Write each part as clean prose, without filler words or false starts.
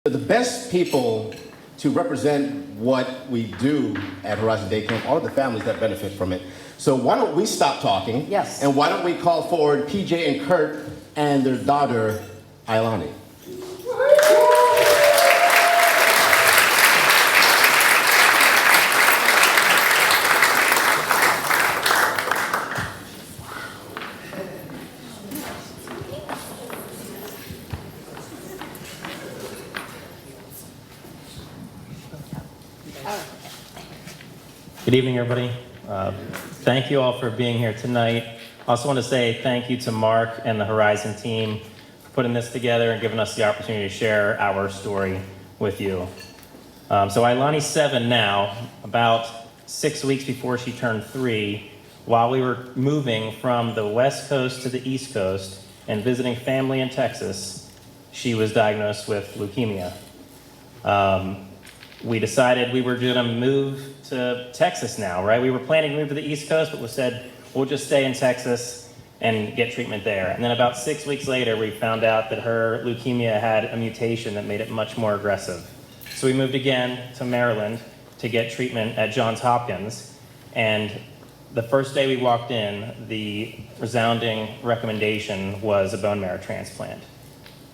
The best people to represent what we do at Horizon Day Camp are the families that benefit from it. So why don't we stop talking? Yes. And why don't we call forward PJ and Kurt and their daughter, Ailani. Good evening, everybody. Thank you all for being here tonight. I also want to say thank you to Mark and the Horizon team for putting this together and giving us the opportunity to share our story with you. So Ailani's 7 now. About 6 weeks before she turned 3, while we were moving from the West Coast to the East Coast and visiting family in Texas, she was diagnosed with leukemia. We decided we were going to move to Texas now, right? We were planning to move to the East Coast, but we said, we'll just stay in Texas and get treatment there. And then about 6 weeks later, we found out that her leukemia had a mutation that made it much more aggressive. So we moved again to Maryland to get treatment at Johns Hopkins. And the first day we walked in, the resounding recommendation was a bone marrow transplant.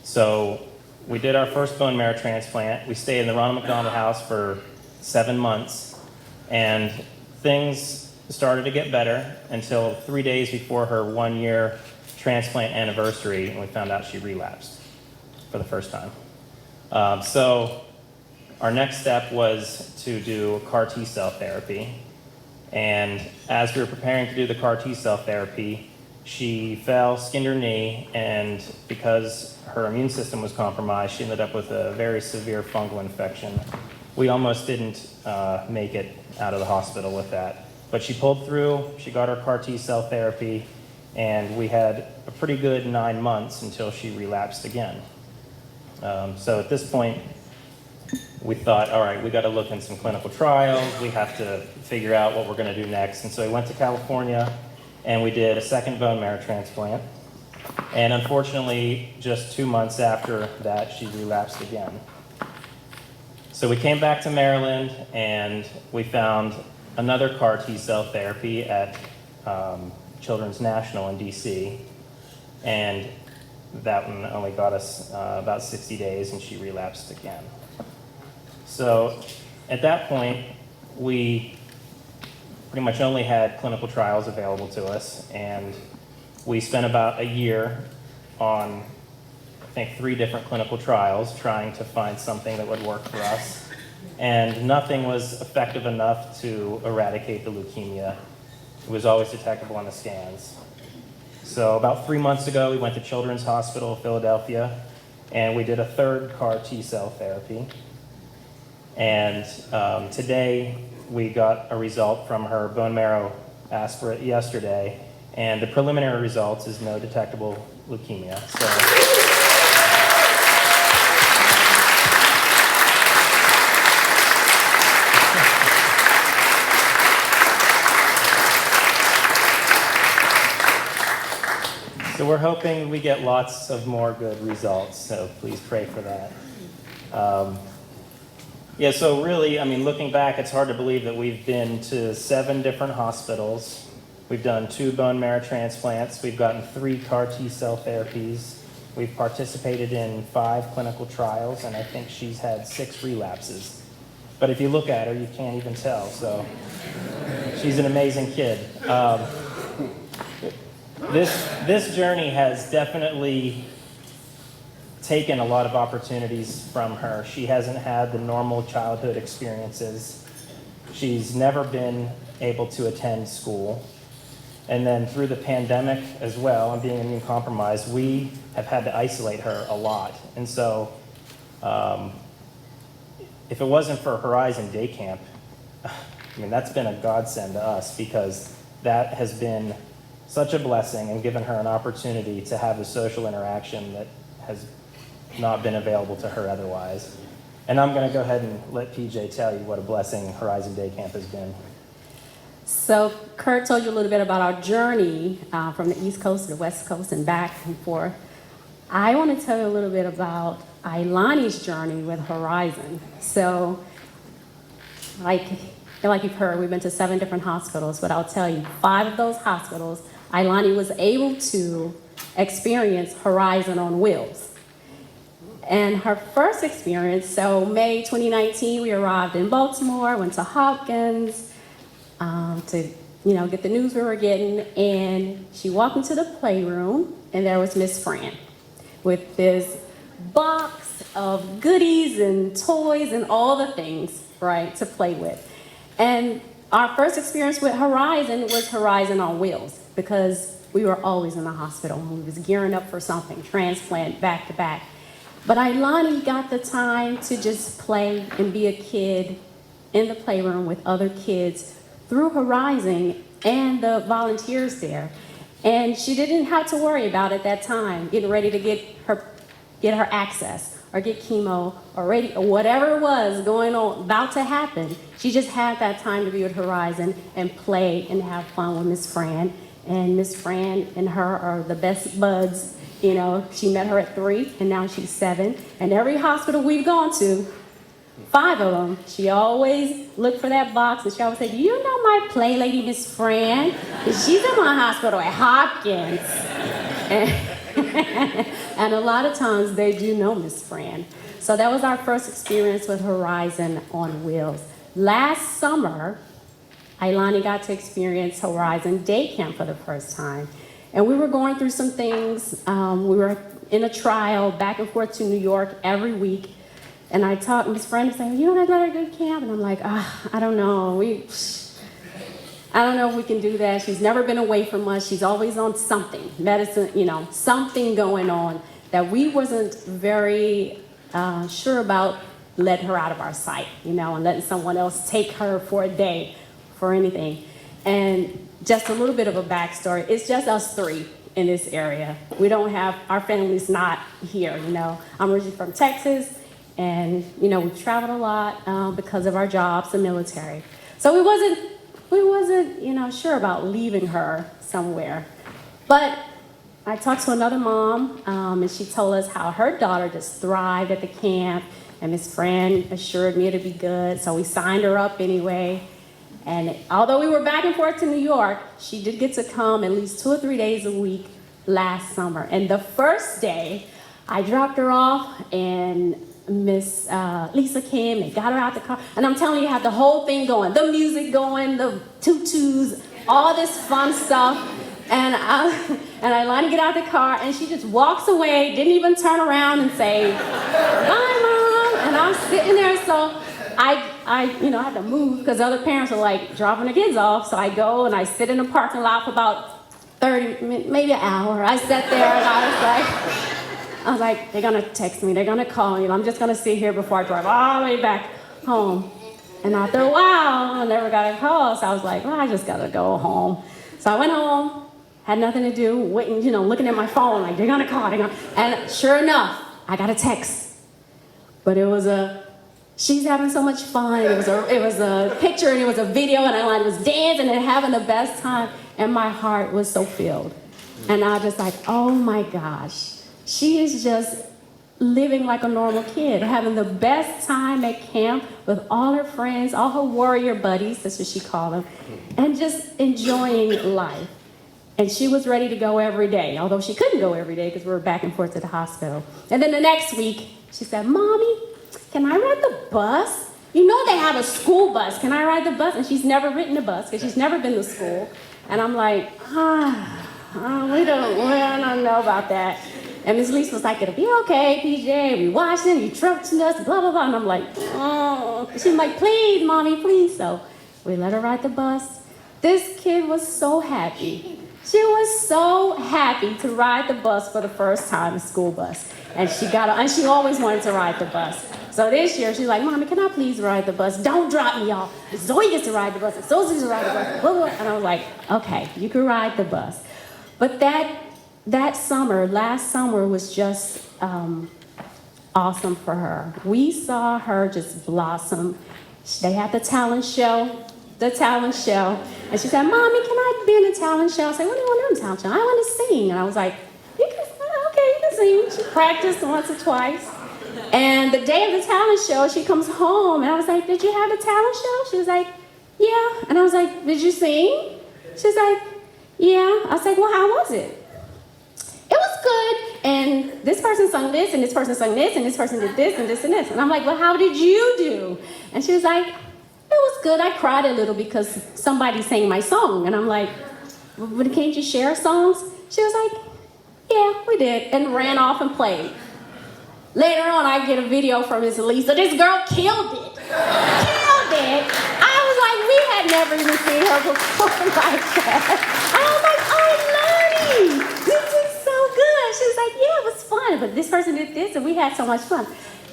So we did our first bone marrow transplant. We stayed in the Ronald McDonald House for 7 months, and things started to get better until 3 days before her 1-year transplant anniversary, and we found out she relapsed for the first time. So our next step was to do CAR T-cell therapy, and as we were preparing to do the CAR T-cell therapy, she fell, skinned her knee, and because her immune system was compromised, she ended up with a very severe fungal infection. We almost didn't make it out of the hospital with that. But she pulled through, she got her CAR T-cell therapy, and we had a pretty good 9 months until she relapsed again. So at this point, we thought, all right, we got to look in some clinical trials, we have to figure out what we're going to do next. And so we went to California, and we did a second bone marrow transplant. And unfortunately, just 2 months after that, she relapsed again. So we came back to Maryland, and we found another CAR T-cell therapy at Children's National in DC. And that one only got us about 60 days, and she relapsed again. So at that point, we pretty much only had clinical trials available to us, and we spent about a year on, I think, 3 different clinical trials trying to find something that would work for us, and nothing was effective enough to eradicate the leukemia. It was always detectable on the scans. So about 3 months ago, we went to Children's Hospital of Philadelphia, and we did a third CAR T-cell therapy. And today, we got a result from her bone marrow aspirate yesterday, and the preliminary results is no detectable leukemia. So we're hoping we get lots of more good results, so please pray for that. Yeah, so really, I mean, looking back, it's hard to believe that we've been to 7 different hospitals. We've done 2 bone marrow transplants. We've gotten 3 CAR T-cell therapies. We've participated in 5 clinical trials, and I think she's had 6 relapses. But if you look at her, you can't even tell, so she's an amazing kid. This journey has definitely taken a lot of opportunities from her. She hasn't had the normal childhood experiences. She's never been able to attend school. And then through the pandemic as well, and being immune compromised, we have had to isolate her a lot. And so if it wasn't for Horizon Day Camp, I mean, that's been a godsend to us, because that has been such a blessing and given her an opportunity to have a social interaction that has not been available to her otherwise. And I'm going to go ahead and let PJ tell you what a blessing Horizon Day Camp has been. So Kurt told you a little bit about our journey from the East Coast to the West Coast and back and forth. I want to tell you a little bit about Ailani's journey with Horizon. So, like you've heard, we've been to 7 different hospitals, but I'll tell you, 5 of those hospitals, Ailani was able to experience Horizon on wheels. And her first experience, so May 2019, we arrived in Baltimore, went to Hopkins to get the news we were getting, and she walked into the playroom, and there was Miss Fran with this box of goodies and toys and all the things, right, to play with. And our first experience with Horizon was Horizon on wheels, because we were always in the hospital and we was gearing up for something, transplant back to back. But Ailani got the time to just play and be a kid in the playroom with other kids through Horizon and the volunteers there. And she didn't have to worry about at that time getting ready to get her access or get chemo or whatever it was going on, about to happen. She just had that time to be with Horizon and play and have fun with Miss Fran. And Miss Fran and her are the best buds. She met her at 3 and now she's 7. And every hospital we've gone to, 5 of them, she always looked for that box and she always said, "Do you know my play lady, Miss Fran? She's in my hospital at Hopkins." And a lot of times they do know Miss Fran. So that was our first experience with Horizon on wheels. Last summer, Ailani got to experience Horizon Day Camp for the first time. And we were going through some things. We were in a trial back and forth to New York every week. And I talked, Miss Fran was saying, "You want to go to a good camp?" And I'm like, I don't know. I don't know if we can do that. She's never been away from us. She's always on something, medicine, something going on that we wasn't very sure about letting her out of our sight, and letting someone else take her for a day for anything. And just a little bit of a backstory. It's just us 3 in this area. We don't have, our family's not here, I'm originally from Texas, and, we traveled a lot because of our jobs, the military. So we wasn't, sure about leaving her somewhere. But I talked to another mom, and she told us how her daughter just thrived at the camp, and Miss Fran assured me it'd be good, so we signed her up anyway. And although we were back and forth to New York, she did get to come at least 2 or 3 days a week last summer. And the first day, I dropped her off, and Miss Lisa came and got her out the car. And I'm telling you, had the whole thing going, the music going, the tutus, all this fun stuff. And Ailani get out the car, and she just walks away, didn't even turn around and say, "Bye, Mom." And I'm sitting there, so I had to move because other parents are like dropping the kids off. So I go and I sit in the parking lot for about 30 minutes, maybe an hour. I sat there and I was like, they're gonna text me, they're gonna call me, and I'm just gonna sit here before I drive all the way back home. And after a while, I never got a call, so I was like, well, I just gotta go home. So I went home, had nothing to do, waiting, looking at my phone, like, they're gonna call, and sure enough, I got a text. But it was she's having so much fun. It was a picture and it was a video, and I was dancing and having the best time, and my heart was so filled. And I was just like, oh my gosh, she is just living like a normal kid, having the best time at camp with all her friends, all her warrior buddies, that's what she called them, and just enjoying life. And she was ready to go every day, although she couldn't go every day because we were back and forth to the hospital. And then the next week, she said, "Mommy, can I ride the bus? They have a school bus. Can I ride the bus?" And she's never ridden a bus because she's never been to school. And I'm like, we don't know about that. And Ms. Lisa was like, "It'll be okay, PJ. We watched them, you trusted us, blah, blah, blah." And I'm like, oh. She's like, "Please, Mommy, please." So we let her ride the bus. This kid was so happy. She was so happy to ride the bus for the first time, the school bus. And she always wanted to ride the bus. So this year, she's like, "Mommy, can I please ride the bus? Don't drop me off. Zoe gets to ride the bus, and Susie gets to ride the bus." Blah, blah. And I was like, okay, you can ride the bus. But that summer, last summer, was just awesome for her. We saw her just blossom. They had the talent show. And she said, "Mommy, can I be in the talent show?" I said, "What do you want to do in the talent show?" "I want to sing." And I was like, okay, you can sing. She practiced once or twice. And the day of the talent show, she comes home, and I was like, did you have the talent show? She was like, yeah. And I was like, did you sing? She was like, yeah. I was like, well, how was it? It was good. And this person sung this, and this person sung this, and this person did this, and this, and this. And I'm like, well, how did you do? And she was like, it was good. I cried a little because somebody sang my song. And I'm like, well, can't you share songs? She was like, yeah, we did. And ran off and played. Later on, I get a video from Miss Lisa. This girl killed it. Killed it. I was like, we had never even seen her perform like that. I was like, Ailani, this is so good. She was like, yeah, it was fun. But this person did this, and we had so much fun.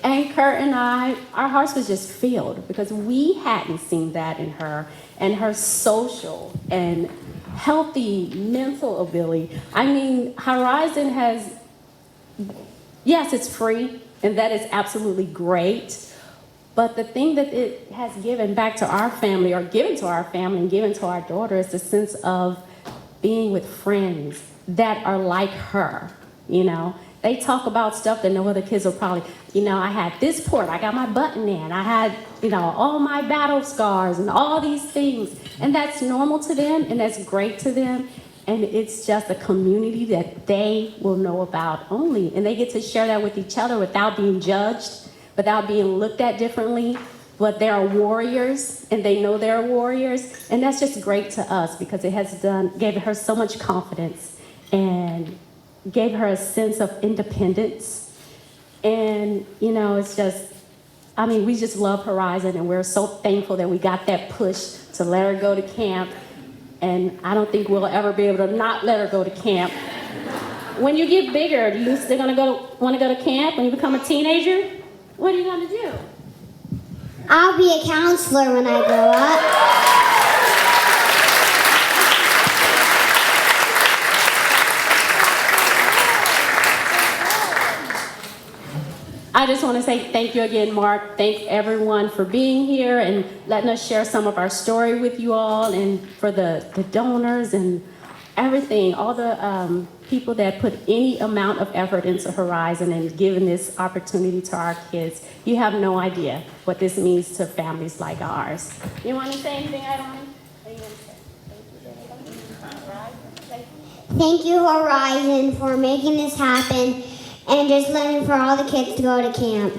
And Kurt and I, our hearts was just filled because we hadn't seen that in her, and her social and healthy mental ability. I mean, Horizon has, yes, it's free, and that is absolutely great. But the thing that it has given back to our family, or given to our family and given to our daughter, is the sense of being with friends that are like her, you know. They talk about stuff that no other kids will probably, you know, I had this port, I got my button in, I had, you know, all my battle scars and all these things. And that's normal to them, and that's great to them. And it's just a community that they will know about only. And they get to share that with each other without being judged, without being looked at differently. But they are warriors, and they know they're warriors. And that's just great to us because it has gave her so much confidence and gave her a sense of independence. And, you know, it's just, I mean, we just love Horizon, and we're so thankful that we got that push to let her go to camp. And I don't think we'll ever be able to not let her go to camp. When you get bigger, are you still want to go to camp when you become a teenager? What are you going to do? I'll be a counselor when I grow up. I just want to say thank you again, Mark. Thank everyone for being here and letting us share some of our story with you all, and for the donors and everything, all the people that put any amount of effort into Horizon and given this opportunity to our kids. You have no idea what this means to families like ours. You want to say anything, Ailani? Thank you, Horizon, for making this happen and just letting for all the kids to go to camp.